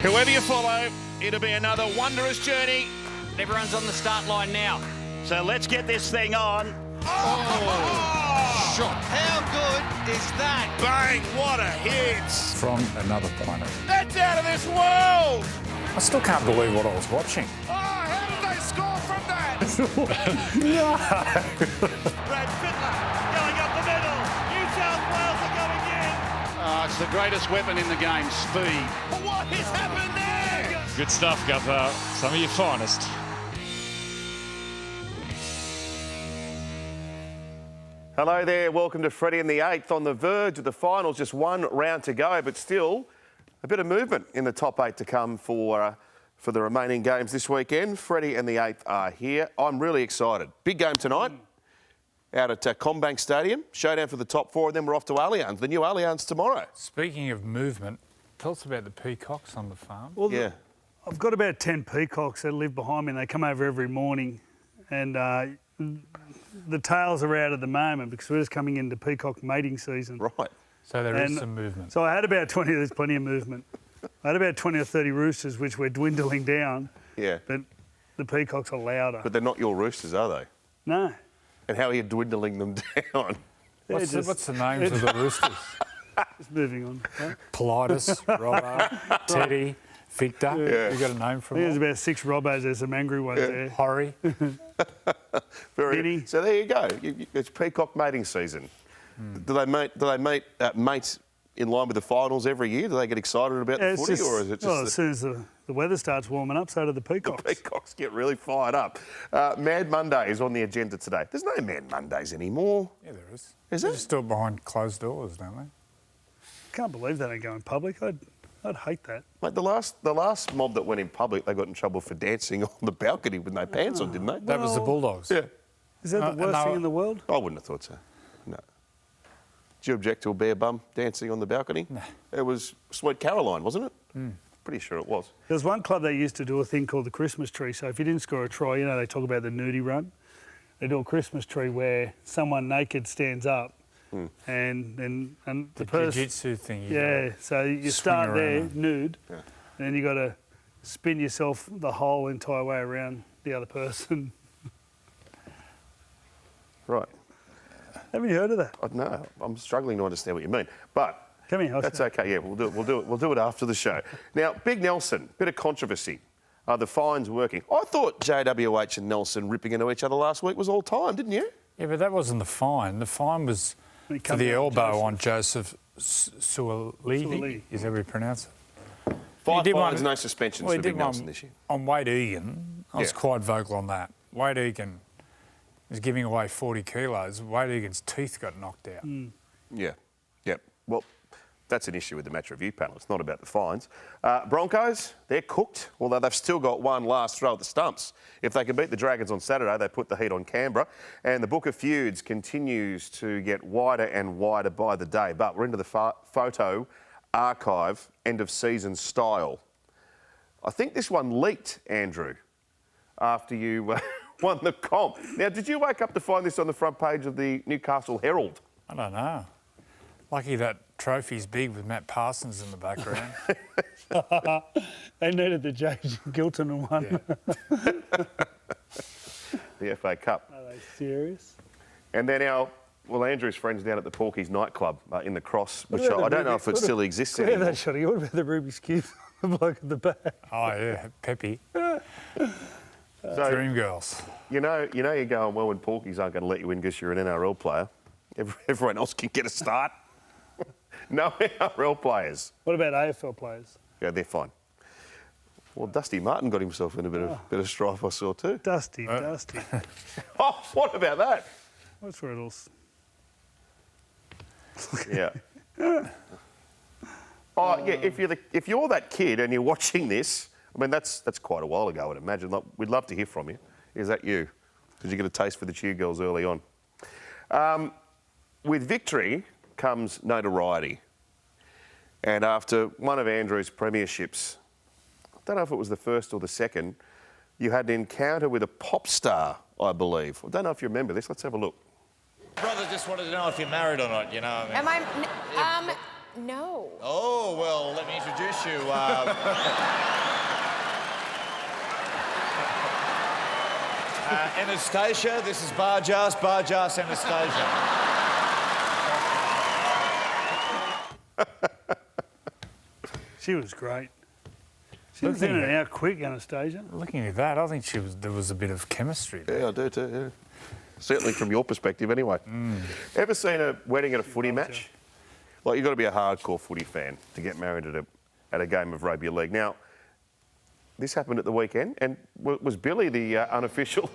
Whoever you follow, it'll be another wondrous journey. Everyone's on the start line now. So let's get this thing on. Shot. How good is that? Bang, what a hit. From another planet. That's out of this world. I still can't believe what I was watching. Oh, how did they score from that? No. Brad Fittler going up the middle. New South Wales are going in. It's the greatest weapon in the game, speed. What has happened there? Good stuff, Gupper. Some of your finest. Hello there, welcome to Freddy and the Eighth. On the verge of the finals, just one round to go, but still a bit of movement in the top eight to come for the remaining games this weekend. Freddy and the Eighth are here. I'm really excited. Big game tonight out at Combank Stadium. Showdown for the top four, and then we're off to Allianz, the new Allianz tomorrow. Speaking of movement, tell us about the peacocks on the farm. Well, Yeah. I've got about 10 peacocks that live behind me and they come over every morning, and the tails are out at the moment because we're just coming into peacock mating season. Right. So there is some movement. So I had about 20, there's plenty of movement. I had about 20 or 30 roosters, which we're dwindling down. Yeah. But the peacocks are louder. But they're not your roosters, are they? No. And how are you dwindling them down? What's the names of the roosters? Just moving on. Right? Politis, Robbo, Teddy, Victor. Yeah. You got a name for I think there's them? about 6 Robbos, there's some angry ones there. Horry. Very. So there you go. It's peacock mating season. Do they mate mates in line with the finals every year? Do they get excited about the footy, or is it just well, as soon as the weather starts warming up, so do the peacocks. the peacocks get really fired up? Mad Monday is on the agenda today. There's no Mad Mondays anymore. Yeah, there is. Is They're there? still behind closed doors, don't they? Can't believe they don't go in public. I'd hate that. Mate, the last mob that went in public, they got in trouble for dancing on the balcony with no pants on, didn't they? That was the Bulldogs. Yeah. Is that the worst thing in the world? I wouldn't have thought so. No. Do you object to a bare bum dancing on the balcony? No. It was Sweet Caroline, wasn't it? Pretty sure it was. There's one club that used to do a thing called the Christmas tree. So if you didn't score a try, you know, they talk about the nudie run. They do a Christmas tree where someone naked stands up and the person... jiu-jitsu thing. Yeah, so you start there, around. nude, and then you got to spin yourself the whole entire way around the other person. Right. Haven't you heard of that? No, I'm struggling to understand what you mean. But Come here, that's okay. Yeah, we'll do it after the show. Now, Big Nelson, bit of controversy. Are the fines working? I thought JWH and Nelson ripping into each other last week was all time, didn't you? Yeah, but that wasn't the fine. The fine was It for comes the out elbow on Joseph Suaalii. Is that how you pronounce it? 5 did fines, one- no suspensions Well, he for Big did one Nelson this year. on Wade Egan. I was Yeah. quite vocal on that. Wade Egan is giving away 40 kilos. Wade Egan's teeth got knocked out. Yeah. Yep. Well, that's an issue with the match review panel. It's not about the fines. Broncos, they're cooked, although they've still got one last throw at the stumps. If they can beat the Dragons on Saturday, they put the heat on Canberra. And the book of feuds continues to get wider and wider by the day. But we're into the photo archive, end of season style. I think this one leaked, Andrew, after you won the comp. Now, did you wake up to find this on the front page of the Newcastle Herald? I don't know. Lucky that trophy's big with Matt Parsons in the background. They needed the James Gilton one. The FA Cup. Are they serious? And then Andrew's friends down at the Porky's nightclub in the Cross, which What about I the don't know if it Ruby- still exists Yeah, anymore. that shot. What about the Rubik's Cube? The bloke at the back. Oh, yeah, Peppy. So, Dream Girls. you know you're going well when Porky's aren't going to let you in because you're an NRL player. Everyone else can get a start. No NRL players. What about AFL players? Yeah, they're fine. Well, Dusty Martin got himself in a bit of strife, I saw too. Dusty. Oh, what about that? What's riddles? Yeah. Oh, yeah. If you're that kid and you're watching this, I mean that's quite a while ago. I'd imagine. Like, we'd love to hear from you. Is that you? Did you get a taste for the Cheer Girls early on? With victory comes notoriety. And after one of Andrew's premierships, I don't know if it was the first or the second, you had an encounter with a pop star, I believe. I don't know if you remember this. Let's have a look. Brother just wanted to know if you're married or not, you know what I mean? Am I? No. Oh, well, let me introduce you. Anastasia, this is Barjas, Anastasia. She was great. She was in and out quick, Anastasia. Looking at that, I think there was a bit of chemistry there. Yeah, I do too, yeah. Certainly from your perspective anyway. Ever seen a wedding at a footy match? Like, you've got to be a hardcore footy fan to get married at a game of rugby league. Now, this happened at the weekend, and was Billy the unofficial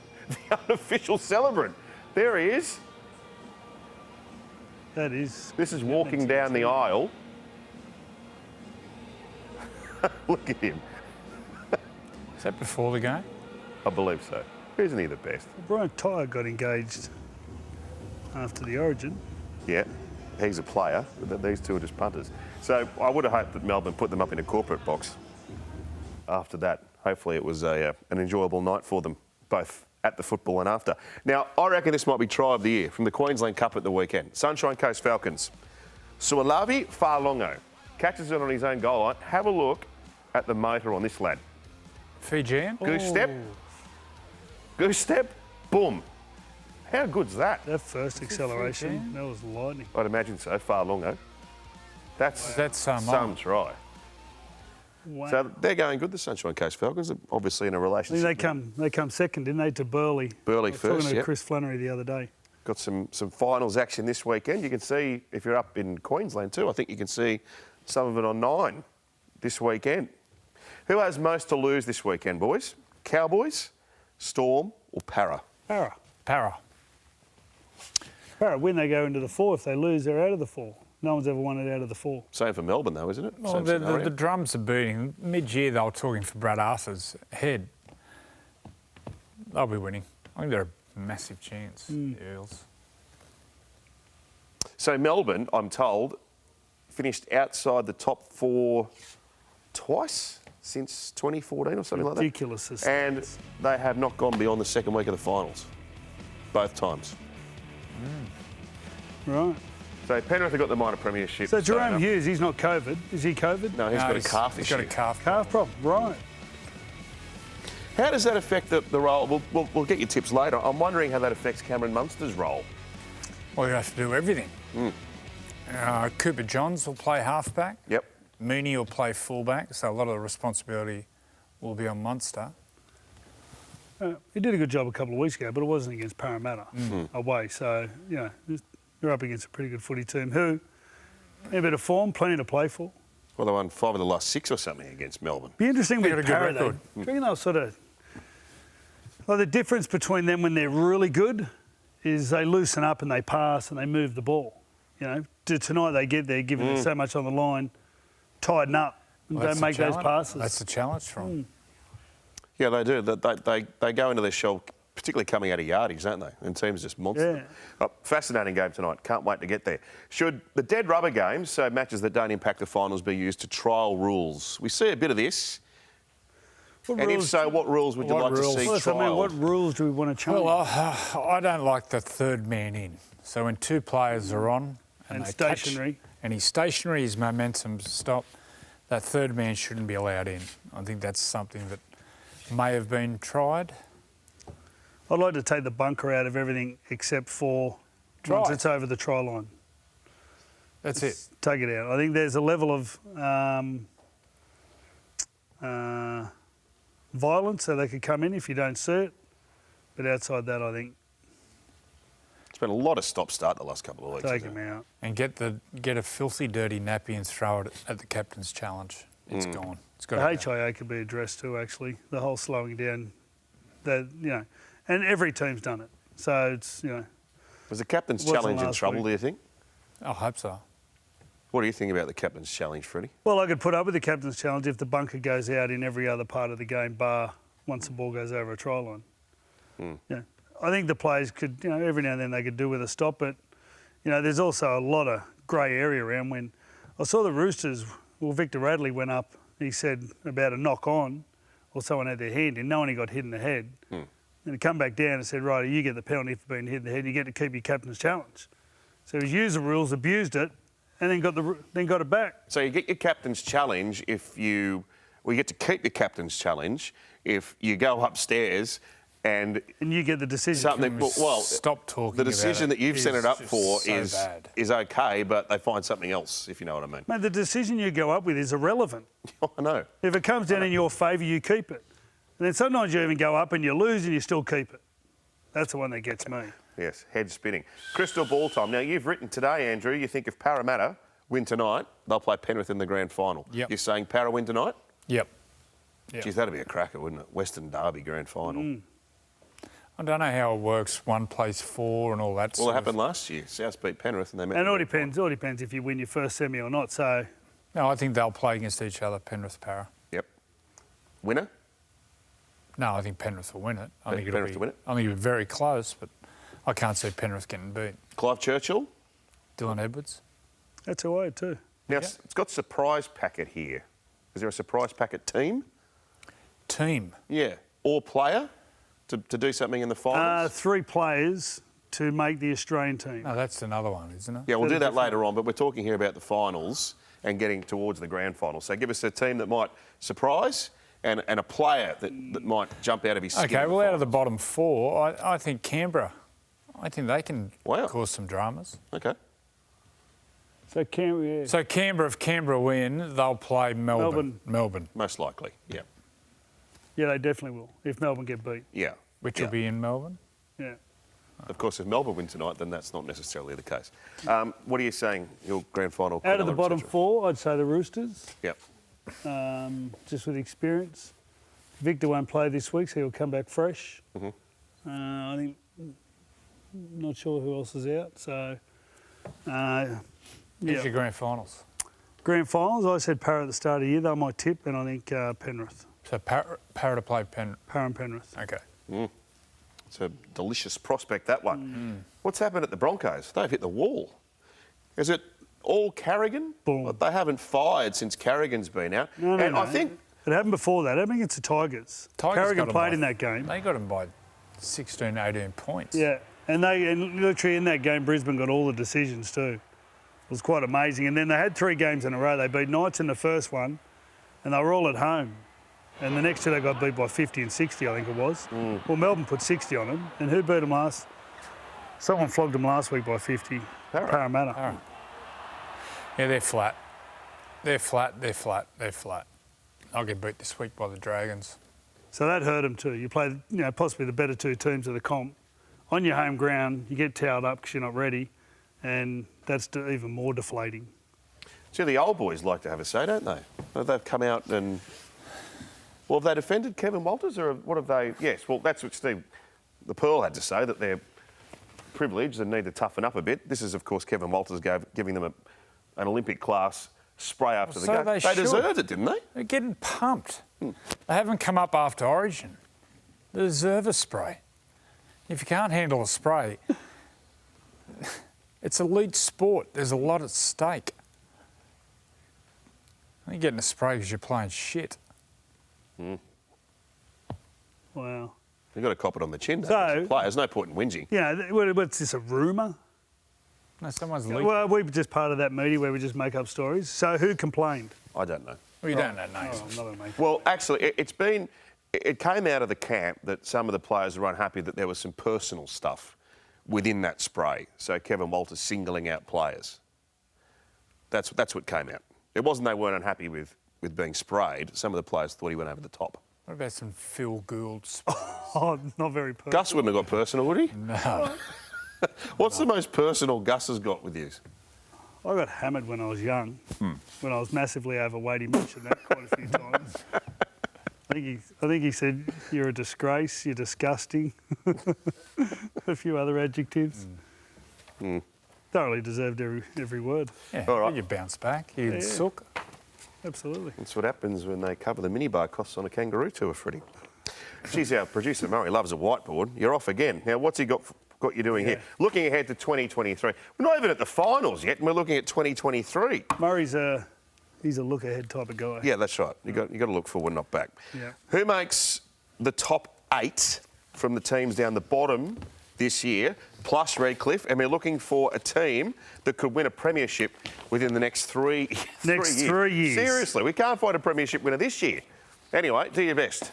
celebrant? There he is. That is. This is walking down the aisle. Look at him. Is that before the game? I believe so. Isn't he the best? Brian Tyre got engaged after the Origin. Yeah, he's a player. These two are just punters. So I would have hoped that Melbourne put them up in a corporate box after that. Hopefully it was an enjoyable night for them, both at the football and after. Now, I reckon this might be try of the year from the Queensland Cup at the weekend. Sunshine Coast Falcons. Sualavi Fa'alongo catches it on his own goal line. Have a look at the motor on this lad. Fijian? Goose step. Goose step. Boom. How good's that? That first acceleration, that was lightning. I'd imagine so. Fa'alongo. That's some try. Wow. So they're going good, the Sunshine Coast Falcons. Obviously in a I relationship. think they come second, didn't they, to Burleigh? Burleigh I was first, talking to yep. Chris Flannery the other day. Got some finals action this weekend. You can see, if you're up in Queensland too, I think you can see some of it on 9 this weekend. Who has most to lose this weekend, boys? Cowboys, Storm or Para? Para. Para. Para, when they go into the 4, if they lose, they're out of the 4. No one's ever won it out of the 4. Same for Melbourne though, isn't it? Well, Same the scenario. drums are beating. Mid-year, they were talking for Brad Arthur's head. They'll be winning. I think they're a massive chance, the Eels. So Melbourne, I'm told, finished outside the top 4 twice since 2014 or something Ridiculous. like that. And they have not gone beyond the second week of the finals. Both times. Right. So Penrith have got the minor premiership. So Jerome Hughes, he's not COVID. Is he COVID? No, he's got a calf He's issue. got a calf. Calf problem. Right. How does that affect the role? We'll get your tips later. I'm wondering how that affects Cameron Munster's role. Well, you have to do everything. Cooper Johns will play halfback. Yep. Mooney will play fullback, so a lot of the responsibility will be on Munster. He did a good job a couple of weeks ago, but it wasn't against Parramatta away. So, you know, you're up against a pretty good footy team who, in a bit of form, plenty to play for. Well, they won 5 of the last 6 or something against Melbourne. Be interesting They got with a good Parra, though. record. Do you reckon they'll sort of... Well, the difference between them when they're really good is they loosen up and they pass and they move the ball. You know, tonight they get there, giving it so much on the line, tighten up and Well, don't make those passes. That's the challenge for them. Yeah, they do. They go into their shell, particularly coming out of yardage, don't they? And teams just monster. Yeah. Oh, fascinating game tonight. Can't wait to get there. Should the dead rubber games, so matches that don't impact the finals, be used to trial rules? We see a bit of this. What And rules- if so, what rules would you like to see Well, so, I mean, trialled? what rules do we want to change? Well, I don't like the third man in. So when 2 players are on And they stationary. touch, and he's stationary, his momentum's stopped, that third man shouldn't be allowed in. I think that's something that may have been tried. I'd like to take the bunker out of everything except for once it's over the try line. That's it. Take it out. I think there's a level of violence so they could come in if you don't see it. But outside that, I think It's been a lot of stop-start the last couple of weeks. take hasn't him it? out. And get a filthy, dirty nappy and throw it at the captain's challenge. It's gone. It's got The to go. HIA could be addressed too, actually. The whole slowing down, that you know, and every team's done it. So it's, you know, Was the captain's Wasn't challenge in last trouble, week. do you think? I hope so. What do you think about the captain's challenge, Freddie? well, I could put up with the captain's challenge if the bunker goes out in every other part of the game, bar once the ball goes over a try line. Yeah, I think the players could, you know, every now and then they could do with a stop, but you know, there's also a lot of grey area around. When I saw the Roosters, well, Victor Radley went up. He said about a knock on, or someone had their hand in. No one got hit in the head. And he come back down and said, right, you get the penalty for being hit in the head. You get to keep your captain's challenge. So he's used the rules, abused it, and then got it back. So you get your captain's challenge if you get to keep your captain's challenge if you go upstairs and you get the decision. something. Well, stop talking. The decision about that you've set it up just for so bad. is okay, but they find something else, if you know what I mean. Mate, the decision you go up with is irrelevant. I know. If it comes down in your favour, you keep it. And then sometimes you even go up and you lose and you still keep it. That's the one that gets me. Yes, head spinning. Crystal ball time. Now, you've written today, Andrew, you think if Parramatta win tonight, they'll play Penrith in the grand final. Yep. You're saying Para win tonight? Yep. Geez, that'd be a cracker, wouldn't it? Western Derby grand final. I don't know how it works. One plays 4 and all that. Well, it happened last year. South beat Penrith and they met. And it all depends if you win your first semi or not. So, No, I think they'll play against each other, Penrith, Para. Yep. Winner? No, I think Penrith will win it. I think Penrith will win it? I think it'll be very close, but I can't see Penrith getting beat. Clive Churchill? Dylan Edwards. that's away too. Now, it's got surprise packet here. Is there a surprise packet team? Team. Yeah. Or player to do something in the finals? 3 players to make the Australian team. No, that's another one, isn't it? Yeah, we'll do that later on, but we're talking here about the finals and getting towards the grand final. So give us a team that might surprise and a player that might jump out of his skin. Okay, well, out of the bottom 4, I think Canberra. I think they can cause some dramas. Okay. So Canberra, yeah. So Canberra, if Canberra win, they'll play Melbourne. Most likely, yeah. Yeah, they definitely will, if Melbourne get beat. Yeah. Which will be in Melbourne. Yeah. Of course, if Melbourne win tonight, then that's not necessarily the case. What are you saying, your grand final? Out of the bottom etc.? 4, I'd say the Roosters, Yep. just with experience. Victor won't play this week, so he'll come back fresh. I think, not sure who else is out, so... Who's your grand finals? Grand finals, I said Para at the start of the year. They're my tip, and I think Penrith. So Para to play Penrith. Para and Penrith. Okay. It's a delicious prospect, that one. What's happened at the Broncos? They've hit the wall. Is it all Carrigan? Boom. They haven't fired since Carrigan's been out. No, I think... It happened before that. It happened against the Tigers. Carrigan played in that game. They got him by 16, 18 points. Yeah, and literally in that game, Brisbane got all the decisions too. It was quite amazing. And then they had 3 games in a row. They beat Knights in the first one, and they were all at home. And the next 2 they got beat by 50 and 60, I think it was. Well, Melbourne put 60 on them. And who beat them last? Someone flogged them last week by 50. Parramatta. Yeah, they're flat. They're flat. I'll get beat this week by the Dragons. So that hurt them too. You play, possibly the better 2 teams of the comp. On your home ground, you get towed up because you're not ready. And that's even more deflating. See, the old boys like to have a say, don't they? They've come out and... Well, have they defended Kevin Walters or what have they... Yes, well, that's what the Pearl had to say, that they're privileged and need to toughen up a bit. This is, of course, Kevin Walters giving them an Olympic-class spray after the game. They deserved it, didn't they? They're getting pumped. They haven't come up after Origin. They deserve a spray. If you can't handle a spray... It's elite sport. There's a lot at stake. You're getting a spray because you're playing shit. Wow. You've got to cop it on the chin, though. So- As a player. There's no point in whinging. Yeah, what's this, a rumour? No, someone's leaked. Well, we're just part of that media where we just make up stories. So who complained? I don't know. Well, you don't know names. I'm not going to make Well, actually, it came out of the camp that some of the players were unhappy that there was some personal stuff within that spray. So Kevin Walters singling out players. That's what came out. It wasn't they weren't unhappy with being sprayed. Some of the players thought he went over the top. What about some Phil Gould sprays? Oh, not very personal. Gus wouldn't have got personal, would he? No. What's the most personal Gus has got with you? I got hammered when I was young. When I was massively overweight, he mentioned that quite a few times. I think he said, "You're a disgrace, you're disgusting." A few other adjectives. Thoroughly deserved every word. Yeah, All right. you bounce back. You sook. Absolutely. That's what happens when they cover the minibar costs on a Kangaroo tour, Freddie. Geez, our producer Murray loves a whiteboard. You're off again. Now, what's he got you doing here? Looking ahead to 2023. We're not even at the finals yet, and we're looking at 2023. Murray's he's a look ahead type of guy. Yeah, that's right. You got to look forward, not back. Yeah. Who makes the top 8 from the teams down the bottom this year? plus Redcliffe, and we're looking for a team that could win a premiership within the next three Next years. 3 years. Seriously, we can't find a premiership winner this year. Anyway, do your best.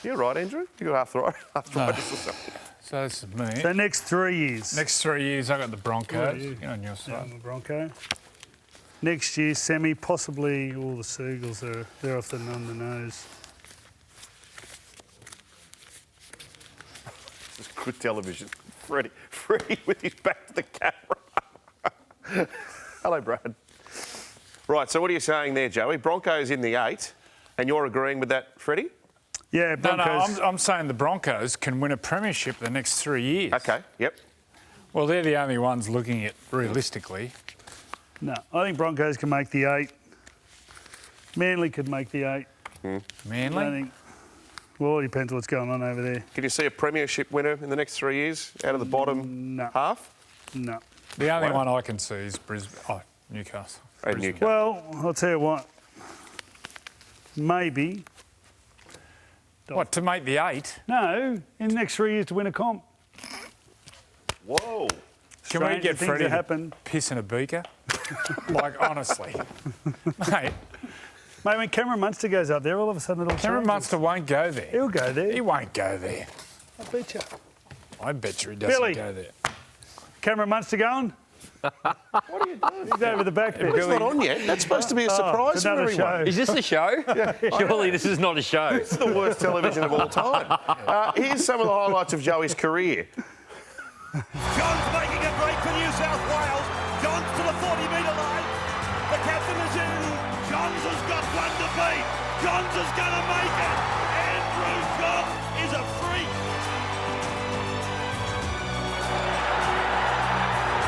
You're right, Andrew. You got arthritis or something. So this is me. So next 3 years. Next 3 years, I got the Broncos. Yeah. Get on your Yeah, side. I'm a Bronco. Next year, semi, possibly all the Seagulls they're off on the nose. This is good television. Freddie with his back to the camera. Hello, Brad. Right, so what are you saying there, Joey? Broncos in the 8, and you're agreeing with that, Freddie? Yeah, Broncos. No, I'm saying the Broncos can win a premiership the next 3 years. Okay, yep. Well, they're the only ones looking at realistically. No, I think Broncos can make the 8. Manly could make the 8. I Manly? think. Well, it depends what's going on over there. Can you see a premiership winner in the next 3 years out of the bottom No. half? No. The only one I can see is Brisbane. Oh, Newcastle. And Newcastle. Well, I'll tell you what. Maybe. What, to make the 8? No, in the next 3 years to win a comp. Whoa. Can we Stranger get things Freddie that to happen. piss in a beaker? Like, honestly. Mate, Mate, when Cameron Munster goes up there, all of a sudden it'll Cameron change. Munster won't go there. He'll go there. He won't go there. I bet you. I bet you he doesn't Billy. go there. Cameron Munster going? What are you doing? He's over the back there. It's not on yet. That's supposed to be a surprise It's for another everyone. show. Is this a show? Surely this is not a show. It's the worst television of all time. Here's some of the highlights of Joey's career. John's making a break for New South Wales. John's to the 40-metre line. The captain is in. Johns has got one to beat. Johns is going to make it. Andrew Johns is a freak.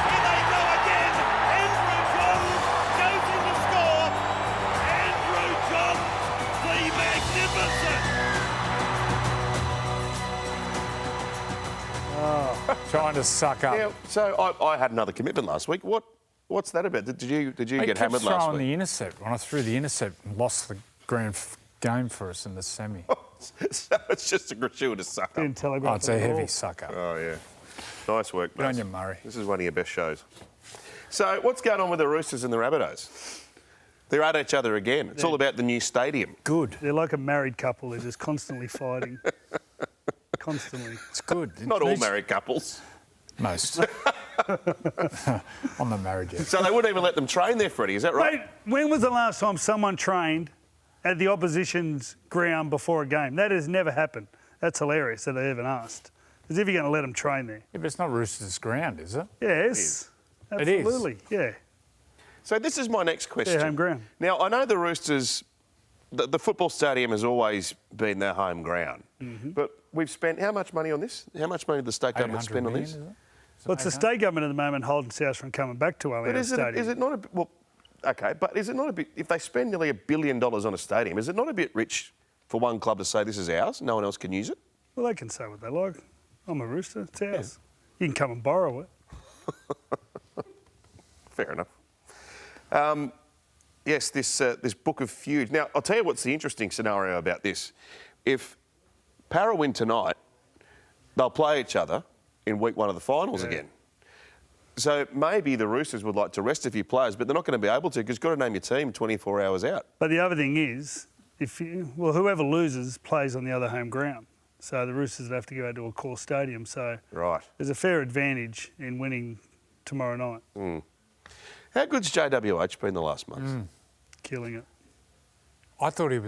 Here they go again. Andrew Johns goes in to score. Andrew Johns, the magnificent. Trying to suck up. Yeah, so I had another commitment last week. What's that about? Did you He get kept hammered last throwing week? the intercept. When I threw the intercept and lost the game for us in the semi. So it's just a gratuitous suck up. Didn't telegraph Oh, it's a it at heavy all. suck up. Oh, yeah. Nice work, Good on mate. you, Murray. This is one of your best shows. So what's going on with the Roosters and the Rabbitohs? They're at each other again. It's all about the new stadium. Good. They're like a married couple. They're just constantly fighting. Constantly. It's good. Not all These- married couples. Most. I'm not married yet. So they wouldn't even let them train there, Freddie. Is that right? Mate, when was the last time someone trained at the opposition's ground before a game? That has never happened. That's hilarious that they even asked. As if you're going to let them train there. Yeah, but it's not Roosters' ground, is it? Yes. It is. Absolutely. Yeah. So this is my next question. Their home ground. Now, I know the Roosters, the football stadium has always been their home ground. But we've spent how much money on this? How much money did the state government 800 spend on million, this? is it? Well, it's the state government at the moment holding South from coming back to But Allianz Stadium. is it not a bit, well, okay, but is it not a bit, if they spend nearly $1 billion on a stadium, is it not a bit rich for one club to say this is ours, no one else can use it? Well, they can say what they like. I'm a Rooster. It's ours. You can come and borrow it. Fair enough. Yes, this book of feuds. Now, I'll tell you what's the interesting scenario about this. If Para win tonight, they'll play each other in week 1 of the finals again. So maybe the Roosters would like to rest a few players, but they're not going to be able to because you've got to name your team 24 hours out. But the other thing is, whoever loses plays on the other home ground. So the Roosters would have to go out to a core stadium. So Right. there's a fair advantage in winning tomorrow night. How good's JWH been the last month? Killing it. I thought he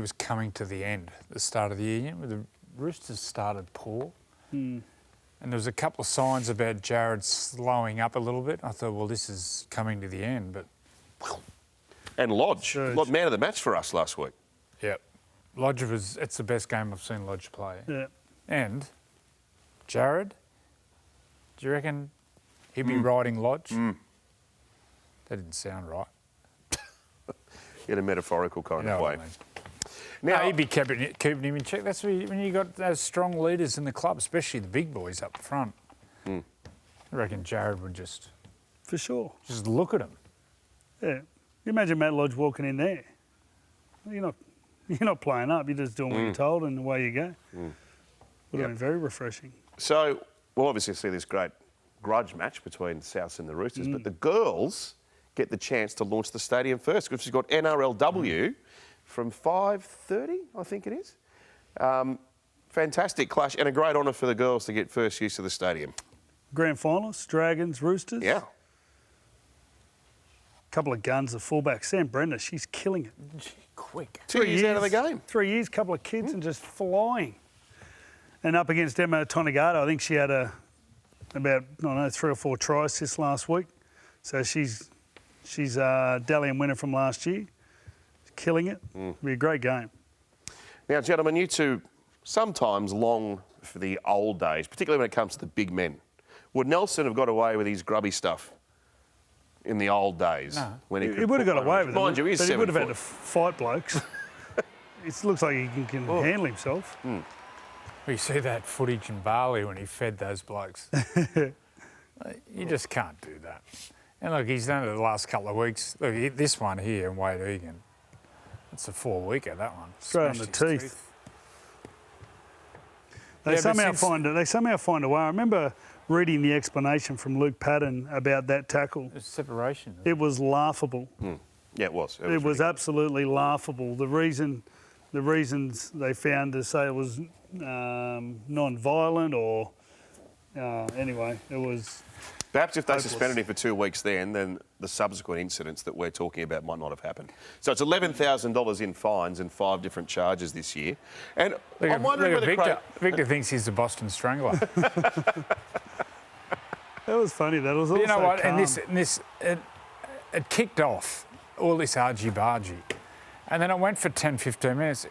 was coming to the end, the start of the year. The Roosters started poor. And there was a couple of signs about Jared slowing up a little bit. I thought, well, this is coming to the end, but... And Lodge. Surge. Lodge, man of the match for us last week. Yep. Lodge it's the best game I've seen Lodge play. Yeah. And Jared, do you reckon he'd be riding Lodge? That didn't sound right. In a metaphorical kind You know of what way. I mean. Now, No, he'd be keeping him in check. That's when you got those strong leaders in the club, especially the big boys up front. I reckon Jared would just For sure. look at him. Yeah. You imagine Matt Lodge walking in there. You're not playing up. You're just doing what you're told and away you go. Would have been very refreshing. So we'll obviously see this great grudge match between the Souths and the Roosters, but the girls get the chance to launch the stadium first because she's got NRLW from 5:30, I think it is. Fantastic clash and a great honour for the girls to get first use of the stadium. Grand finalists, Dragons, Roosters. Yeah. Couple of guns, the fullback. Sam Brenda, she's killing it. Quick. 2 years out of the game. 3 years, couple of kids and just flying. And up against Emma Tonegata, I think she had about, I don't know, 3 or 4 try assists last week. So she's Dalian winner from last year. Killing it. It'll be a great game. Now, gentlemen, you two sometimes long for the old days, particularly when it comes to the big men. Would Nelson have got away with his grubby stuff in the old days? No. When he He would have got away with it. Mind you, he's but he 7 would have had foot. to fight blokes. It looks like he can handle himself. We see that footage in Bali when he fed those blokes. You just can't do that. And look, he's done it the last couple of weeks. Look, this one here in Wade Egan, it's a 4-weeker, that one. Straight on the Smashed his teeth. They Yeah, but somehow since- find a way. I remember reading the explanation from Luke Patton about that tackle. It's separation. It was laughable. Yeah, it was. It was absolutely laughable. The reasons they found to say it was non-violent or anyway, it was. Perhaps if they hopeless. suspended him for 2 weeks then the subsequent incidents that we're talking about might not have happened. So it's $11,000 in fines and 5 different charges this year. And I'm wondering whether Victor thinks he's the Boston Strangler. That was funny. That was also You know what? calm. It kicked off all this argy-bargy, and then it went for 10, 15 minutes.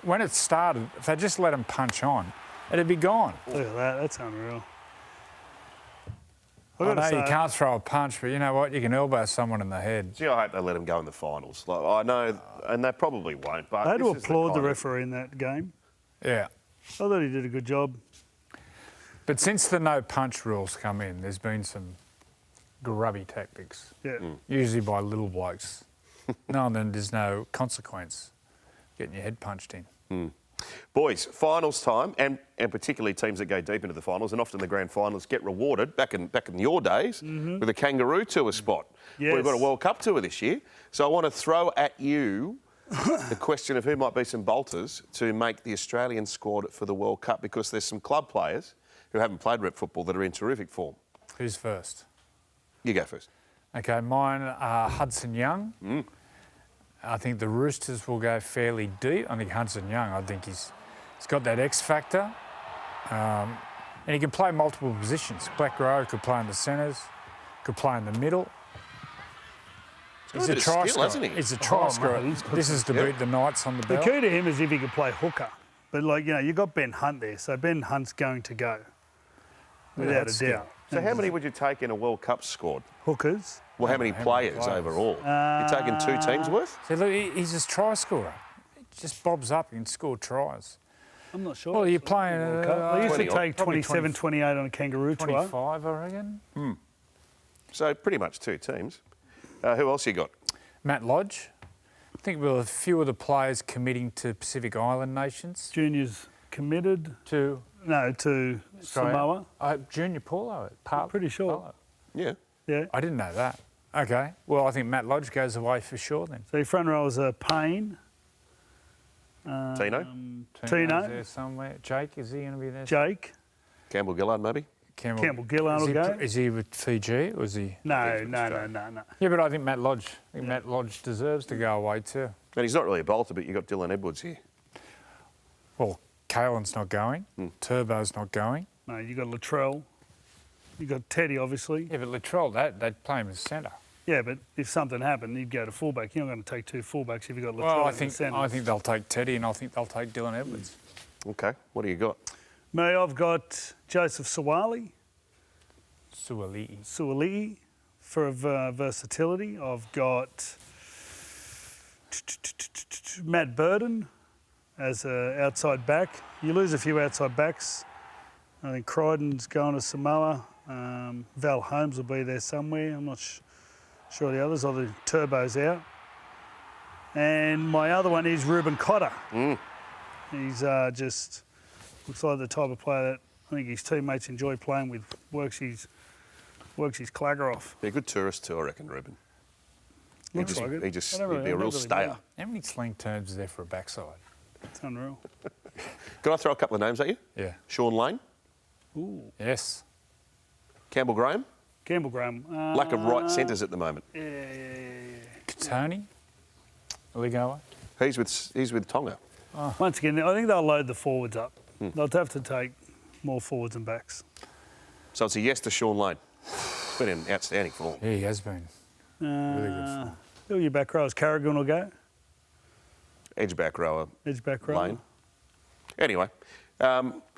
When it started, if they just let him punch on, it'd be gone. Look at that. That's unreal. I know you can't throw a punch, but you know what? You can elbow someone in the head. Gee, I hope they let him go in the finals. Like, I know, and they probably won't, but I had to this is applaud the kind of- referee in that game. Yeah. I thought he did a good job. But since the no punch rules come in, there's been some grubby tactics, Yeah. usually by little blokes. No, and then there's no consequence getting your head punched in. Boys, finals time, and particularly teams that go deep into the finals, and often the grand finals get rewarded back in your days with a Kangaroo tour spot. Yes. We've got a World Cup tour this year, so I want to throw at you the question of who might be some bolters to make the Australian squad for the World Cup, because there's some club players who haven't played rep football that are in terrific form. Who's first? You go first. Okay, mine are Hudson Young. I think the Roosters will go fairly deep. I think Hudson Young, I think he's got that X factor. And he can play multiple positions. Black Rowe could play in the centres, could play in the middle. He's a try scorer. Hasn't he? He's a try scorer. mate, he's got This is to beat the Knights on the The belt. key to him is if he could play hooker. But, you've got Ben Hunt there, so Ben Hunt's going to go, without that's a doubt. So how many would you take in a World Cup squad? Hookers. Well, how many players overall? You're taking 2 teams worth? See, look, he's a try scorer. He just bobs up and score tries. I'm not sure. Well, you're playing They used to 20 take probably 27, 28 on a Kangaroo tour. 25, I reckon. So pretty much 2 teams. Who else you got? Matt Lodge. I think we'll have a few of the players committing to Pacific Island nations. Junior's committed. To To Australia. Samoa. Junior Paulo. Pretty sure. Paulo. Yeah. Yeah. I didn't know that. Okay. Well, I think Matt Lodge goes away for sure then. So your front rowers are Payne. Tino? Tino. There somewhere. Jake, is he going to be there? Jake. Campbell Gillard, maybe? Campbell Gillard is will he, go. Is he with Fiji or is he? No. Yeah, but I think Matt Lodge deserves to go away too. And he's not really a bolter, but you've got Dylan Edwards here. Well, Kalen's not going. Turbo's not going. No, you got Latrell. You got Teddy, obviously. Yeah, but Latrell, they'd play him as centre. Yeah, but if something happened, he'd go to fullback. You're not going to take 2 fullbacks if you've got Latrell Well, in the centre. I think they'll take Teddy and I think they'll take Dylan Edwards. Okay, what do you got? Me, I've got Joseph Suwali, Suali'i for versatility. I've got Matt Burden as an outside back. You lose a few outside backs. I think Crichton's going to Samoa. Val Holmes will be there somewhere. I'm not sure the others. The Turbo's out. And my other one is Ruben Cotter. He's just looks like the type of player that I think his teammates enjoy playing with. Works his clagger off. Be a good tourist too, I reckon, Ruben. Looks like it. He'd be I a never real really stayer. mind. How many sling terms is there for a backside? It's unreal. Can I throw a couple of names at you? Yeah. Sean Lane, Ooh. Yes. Campbell Graham. Campbell Graham. Lack of right centres at the moment. Yeah. Tony? Ligoa? He's with Tonga. Once again, I think they'll load the forwards up. They'll have to take more forwards and backs. So it's a yes to Sean Lane. It's been in outstanding form. Yeah, he has been. Really good form. Who are your back rowers? Carrigan will go? Edge back rower. Edge back rower? Lane. Anyway,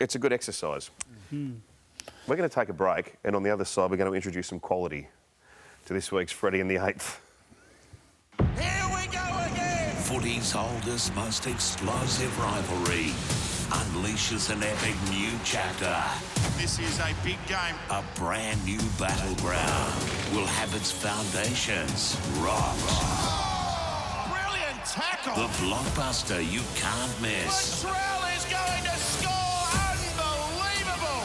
it's a good exercise. We're going to take a break, and on the other side, we're going to introduce some quality to this week's Freddy and the Eighth. Here we go again. Footy's oldest, most explosive rivalry unleashes an epic new chapter. This is a big game. A brand new battleground will have its foundations rocked. Brilliant tackle. The blockbuster you can't miss. Latrell is going to score. Unbelievable.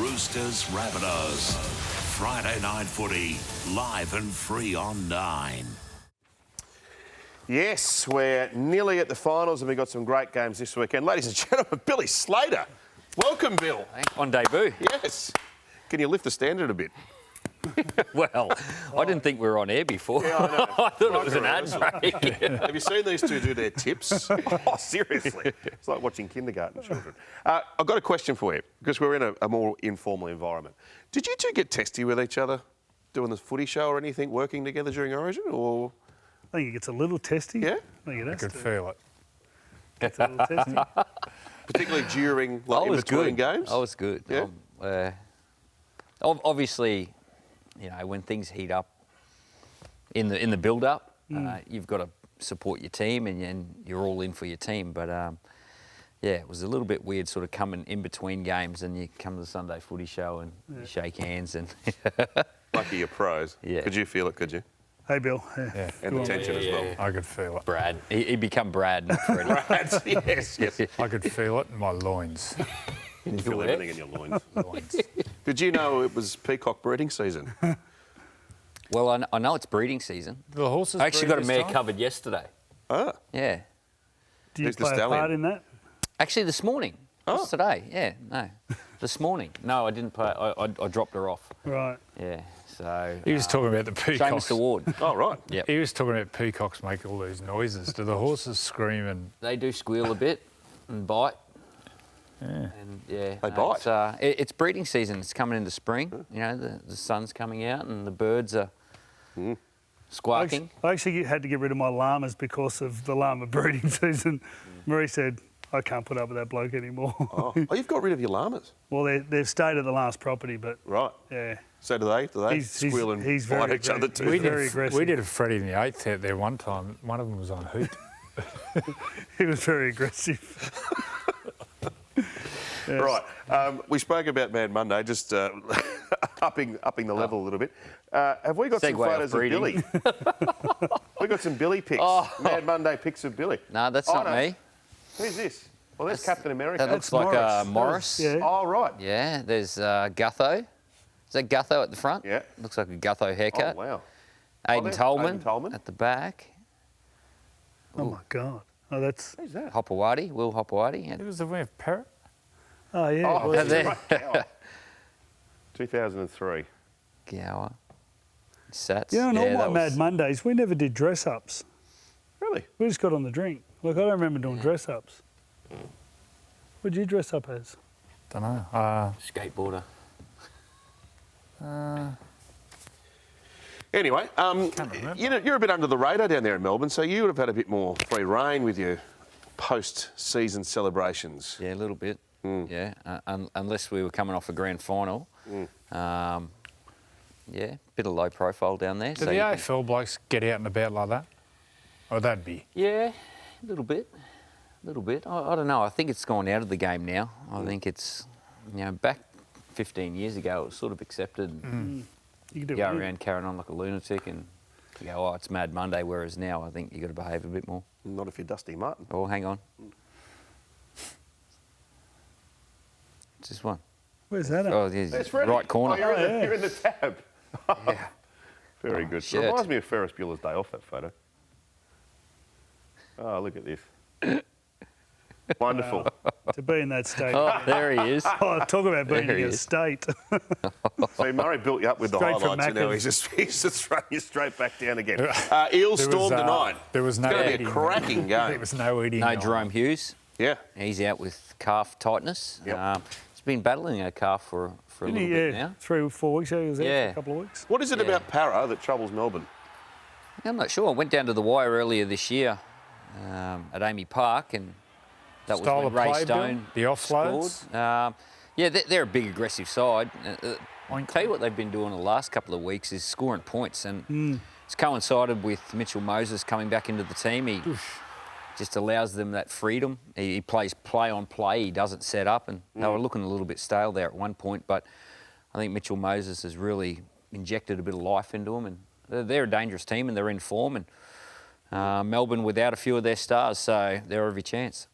Roosters, Rabbitohs. Friday night footy, live and free on 9. Yes, we're nearly at the finals, and we've got some great games this weekend. Ladies and gentlemen, Billy Slater. Welcome, Bill. On debut. Yes. Can you lift the standard a bit? Well, I didn't think we were on air before. Yeah, I know. I thought it was an ad break. Have you seen these two do their tips? Oh, seriously. It's like watching kindergarten children. I've got a question for you, because we're in a more informal environment. Did you two get testy with each other doing this footy show or anything, working together during Origin, or...? I think it gets a little testy. Yeah? I think it I has could to. feel it. Gets a little testy. Particularly during, I like, in was between good. games? I was good. Yeah? Obviously, you know, when things heat up in the build-up, you've got to support your team and you're all in for your team. But, yeah, it was a little bit weird sort of coming in between games and you come to the Sunday footy show and you shake hands and... Lucky you're pros. Yeah. Could you feel it, could you? Hey, Bill. Yeah. And the tension as well. I could feel it. Brad. He'd become Brad, not Freddie. Brad, yes. I could feel it in my loins. You feel where? everything in your loins. Loins. Did you know it was peacock breeding season? Well, I know it's breeding season. The horses I actually breed got a this mare time? covered yesterday. Ah, Yeah. Do you Who's the play a stallion? part in that? Actually, this morning. Oh. Just today. Yeah, no. This morning. No, I didn't play. I dropped her off. Right. Yeah, so... He was talking about the peacocks. Seamus Award. oh, right. Yep. He was talking about peacocks make all these noises. Do the horses scream and... They do squeal a bit and bite. Yeah. And yeah, They bite? It's breeding season. It's coming into spring. You know, the sun's coming out and the birds are squawking. I actually had to get rid of my llamas because of the llama breeding season. Marie said, I can't put up with that bloke anymore. Oh, you've got rid of your llamas. Well, they've stayed at the last property, but Right. yeah. So do they squeal and he's bite very each other aggressive. too? He's very aggressive. We did a Freddy the Eighth out there one time. One of them was on hoot. He was very aggressive. Yes. Right. We spoke about Mad Monday, just upping the level a little bit. Have we got some Segue off photos of breeding. Billy? We got some Billy pics. Mad Monday pics of Billy. No, that's Oh, not no. me. Who's this? Well, there's Captain America. That looks That's like Morris. Morris. Yeah. Oh, right. Yeah, there's Gutho. Is that Gutho at the front? Yeah. Looks like a Gutho haircut. Oh, wow. Aidan there's Tolman, Aidan Tolman. at the back. Oh, my God. Oh, that's... Who's that? Hopewadi, Will Hopewadi. It was the way of parrot. Oh, yeah. Oh, Well, that's that's it. right. 2003. Gower. Sats. Yeah, and all that my was- Mad Mondays, we never did dress-ups. Really? We just got on the drink. Like, I don't remember doing dress-ups. What'd you dress up as? Don't know. Skateboarder. Anyway, remember. you're a bit under the radar down there in Melbourne, so you would have had a bit more free reign with your post-season celebrations. Yeah, a little bit. Yeah, unless we were coming off a grand final. Yeah, bit of low profile down there. Do so the you can- AFL blokes get out and about like that? Or that'd be... Yeah, a little bit. I don't know. I think it's gone out of the game now. I think it's, you know, back 15 years ago, it was sort of accepted. You could do Go it. around carrying on like a lunatic and you go, oh, it's Mad Monday, whereas now I think you've got to behave a bit more. Not if you're Dusty Martin. Oh, hang on. It's this one. Where's that at? Oh, there's There's Freddie. right corner. Oh, you're in the tab. Yeah. Very good. shit. Reminds me of Ferris Bueller's Day Off, that photo. Oh, look at this. Wonderful. To be in that state. Oh, there he is. Oh, talk about being There in he a is. state. See, Murray built you up with the Straight from highlights, and now Macca's. he's just throwing you straight back down again. Eels There stormed was, tonight. there was no It's going to be eating. a cracking There game. was no eating. No on. Jerome Hughes. Yeah. He's out with calf tightness. Yep. He's been battling a calf for a Didn't little he? bit Yeah, now. 3 or 4 weeks ago. He was out for Yeah. a couple of weeks. What is it Yeah. about Para that troubles Melbourne? I'm not sure. I went down to the wire earlier this year at Amy Park, and that Style was of when Ray play, Bill? Stone The offloads? scored. Yeah, they're a big aggressive side. I'll tell you what they've been doing the last couple of weeks is scoring points, and it's coincided with Mitchell Moses coming back into the team. He just allows them that freedom. He plays play on play. He doesn't set up, and they were looking a little bit stale there at one point, but I think Mitchell Moses has really injected a bit of life into them, and they're a dangerous team, and they're in form, and Melbourne without a few of their stars, so they're every chance.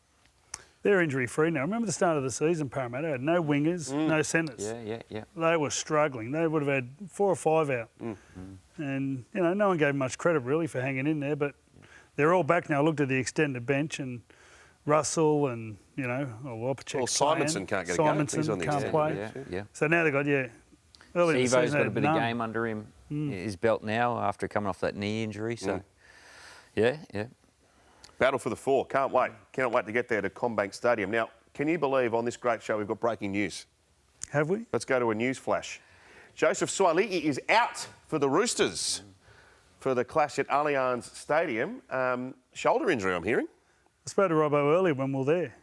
They're injury-free now. Remember the start of the season, Parramatta had no wingers, no centres. Yeah. They were struggling. They would have had 4 or 5 out. And, you know, no one gave much credit really for hanging in there, but they're all back now. I looked at the extended bench and Russell and, you know, Simonson can't get a game. He's Simonson on the can't extended play. bench, Yeah. So now they've got, early in the Sivo's season, got they a had bit none. of game under him, his belt now after coming off that knee injury. So, yeah. Battle for the 4. Can't wait. Cannot wait to get there to Combank Stadium. Now, can you believe on this great show we've got breaking news? Have we? Let's go to a news flash. Joseph Suaalii is out for the Roosters for the clash at Allianz Stadium. Shoulder injury, I'm hearing. I spoke to Robbo earlier when we were there.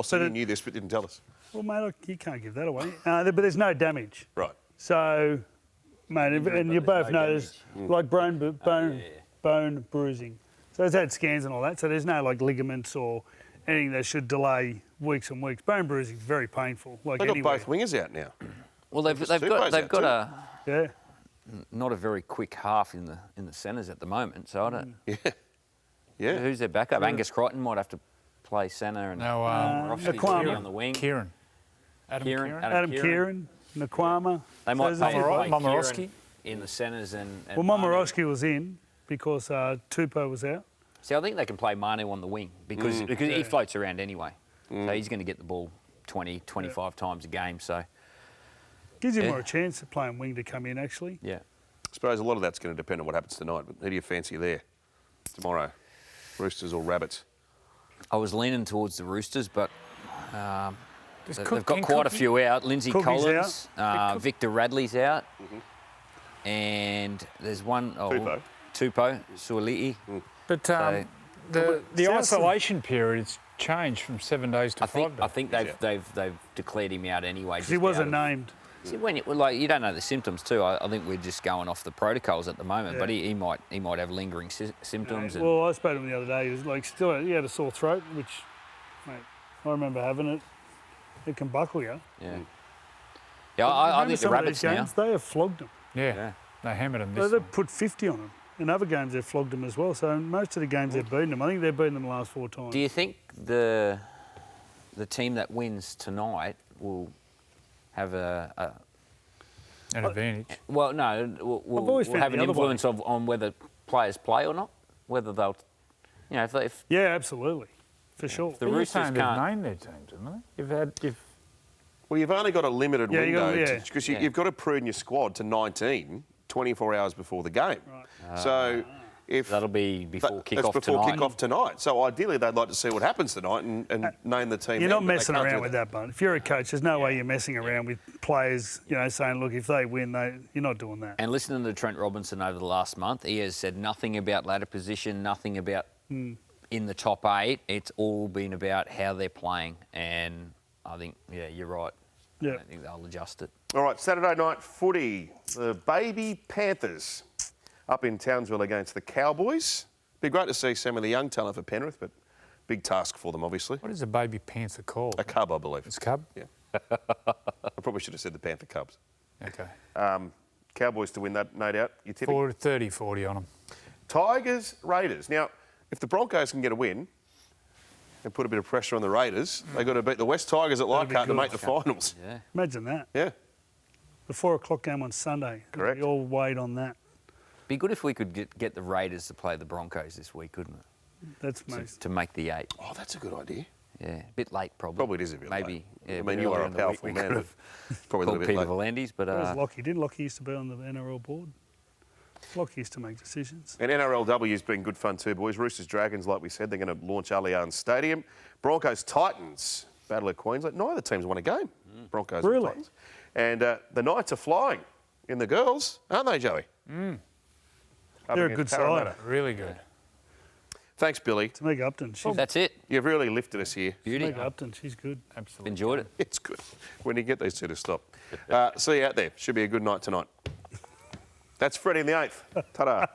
So you knew this but didn't tell us. Well, mate, you can't give that away. But there's no damage. Right. So, mate, and you both noticed, like bone bruising. So it's had scans and all that. So there's no like ligaments or anything that should delay weeks and weeks. Bone bruising is very painful. Like They've got anywhere. both wingers out now. Well, they've Tupou's got out a Yeah. not a very quick half in the centres at the moment. So I don't. Yeah. Who's their backup? Angus Crichton might have to play centre, and No, Morofsky Naquama. on the wing. Kieran. Adam Adam Kieran, Naquama. They might So there's a play few- Momorowski. Kieran in the centres and Well, Manu. Momorowski was in because Tupou was out. See, I think they can play Manu on the wing because he floats around anyway. So he's going to get the ball 20, 25 times a game. So, Gives you Yeah. more a chance of playing wing to come in, actually. yeah. I suppose a lot of that's going to depend on what happens tonight. But who do you fancy there tomorrow? Roosters or Rabbits? I was leaning towards the Roosters, but Does they've Cook- got can quite a Cookie- few out. Lindsay Cookie's Collins, Victor Radley's out, and there's one Tupou, Suaalii. But the South- isolation period's changed from 7 days to 5 days. I think they've declared him out anyway. Because he wasn't named. See, when you don't know the symptoms too. I think we're just going off the protocols at the moment. But he might have lingering symptoms. And Well, I spoke to him the other day. He was like, he had a sore throat, which, mate, I remember having it. It can buckle you. yeah, I Remember think the some of Rabbits these now. games, they have flogged them. Yeah. They hammered him this They've one. put 50 on them. In other games, they've flogged them as well. So in most of the games, they've beaten them. I think they've beaten them the last 4 times. Do you think the team that wins tonight will have An advantage. Well, no, will always have found an the other way. influence on whether players play or not? Whether they'll, if Yeah, absolutely. For sure. the But you're Roosters saying they've can't. named their teams, haven't they? Well, you've only got a limited Yeah, you window got- because Yeah. you've got to prune your squad to 19 24 hours before the game. So if That'll be before that's kick-off before tonight. kick-off tonight. So ideally, they'd like to see what happens tonight and name the team. You're then, not but they messing can't do around with that, bud. If you're a coach, there's no way you're messing around with players, saying, look, if they win, you're not doing that. And listening to Trent Robinson over the last month, he has said nothing about ladder position, nothing about in the top 8. It's all been about how they're playing. And I think, you're right. Yeah. I don't think they'll adjust it. All right, Saturday night footy. The baby Panthers up in Townsville against the Cowboys. Be great to see some of the young talent for Penrith, but big task for them, obviously. What is a baby panther called? A cub, I believe. It's cub? Yeah. I probably should have said the Panther Cubs. Okay. Cowboys to win that, no doubt. You tipping? 30-40 on them. Tigers, Raiders. Now, if the Broncos can get a win, and put a bit of pressure on the Raiders. They've got to beat the West Tigers at That'd be Leichhardt to good. make the finals. Yeah. Imagine that. Yeah. The 4 o'clock game on Sunday. Correct. We all wait on that. Be good if we could get the Raiders to play the Broncos this week, couldn't it? That's To, most. to make the 8. Oh, that's a good idea. Yeah, a bit late probably. Probably it is a bit Maybe. late. Yeah, I a mean, bit you are earlier a in the week powerful we man. could have Probably a called little bit Peter late. Volandis, but Where's Lockie? Didn't Lockie used to be on the NRL board? Lockie used to make decisions. And NRLW has been good fun too, boys. Roosters Dragons, like we said, they're going to launch Allianz Stadium. Broncos Titans, Battle of Queensland. Neither team's won a game. Broncos and Really? Titans. And the Knights are flying in the girls, aren't they, Joey? Up They're a against good Parramatta. side. Really good. Thanks, Billy. Tamika Upton. She's, that's it. You've really lifted us here. Beauty. Tamika Upton, she's good. Absolutely. Enjoyed it. It's good when you get these two to stop. See you out there. Should be a good night tonight. That's Freddy the Eighth. Ta-da.